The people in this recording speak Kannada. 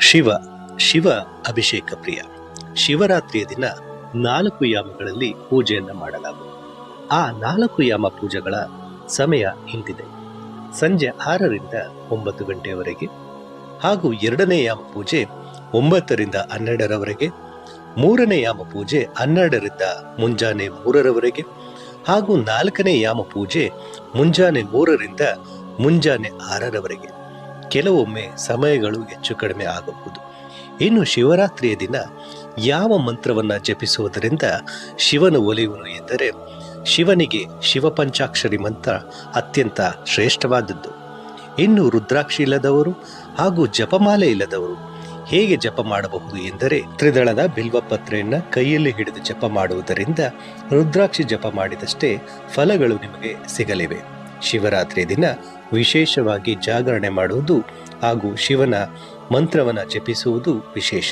ಶಿವ ಶಿವ ಅಭಿಷೇಕ ಪ್ರಿಯ. ಶಿವರಾತ್ರಿಯ ದಿನ 4 ಯಾಮಗಳಲ್ಲಿ ಪೂಜೆಯನ್ನು ಮಾಡಲಾಗುವುದು. ಆ 4 ಯಾಮ ಪೂಜೆಗಳ ಸಮಯ ಇಂತಿದೆ: ಸಂಜೆ 6ರಿಂದ 9 ಗಂಟೆಯವರೆಗೆ, ಹಾಗೂ 2ನೇ ಯಾಮ ಪೂಜೆ 9ರಿಂದ 12ರವರೆಗೆ, 3ನೇ ಯಾಮ ಪೂಜೆ 12ರಿಂದ ಮುಂಜಾನೆ 3ರವರೆಗೆ, ಹಾಗೂ 4ನೇ ಯಾಮ ಪೂಜೆ ಮುಂಜಾನೆ 3ರಿಂದ ಮುಂಜಾನೆ 6ರವರೆಗೆ. ಕೆಲವೊಮ್ಮೆ ಸಮಯಗಳು ಹೆಚ್ಚು ಕಡಿಮೆ ಆಗಬಹುದು. ಇನ್ನು ಶಿವರಾತ್ರಿಯ ದಿನ ಯಾವ ಮಂತ್ರವನ್ನು ಜಪಿಸುವುದರಿಂದ ಶಿವನ ಒಲಿಯುವನು ಎಂದರೆ, ಶಿವನಿಗೆ ಶಿವಪಂಚಾಕ್ಷರಿ ಮಂತ್ರ ಅತ್ಯಂತ ಶ್ರೇಷ್ಠವಾದದ್ದು. ಇನ್ನು ರುದ್ರಾಕ್ಷಿ ಇಲ್ಲದವರು ಹಾಗೂ ಜಪಮಾಲೆ ಇಲ್ಲದವರು ಹೇಗೆ ಜಪ ಮಾಡಬಹುದು ಎಂದರೆ, ತ್ರಿದಳದ ಬಿಲ್ವಪತ್ರೆಯನ್ನ ಕೈಯಲ್ಲಿ ಹಿಡಿದು ಜಪ ಮಾಡುವುದರಿಂದ ರುದ್ರಾಕ್ಷಿ ಜಪ ಮಾಡಿದಷ್ಟೇ ಫಲಗಳು ನಿಮಗೆ ಸಿಗಲಿವೆ. ಶಿವರಾತ್ರಿಯ ದಿನ ವಿಶೇಷವಾಗಿ ಜಾಗರಣೆ ಮಾಡುವುದು ಹಾಗೂ ಶಿವನ ಮಂತ್ರವನ್ನು ಜಪಿಸುವುದು ವಿಶೇಷ.